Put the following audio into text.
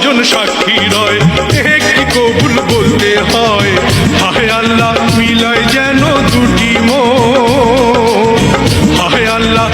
জন সাক্ষী রয়, কি কবুল বলতে হয়। হায় আল্লাহ মিলায় যেন দুটি মন, হায় আল্লাহ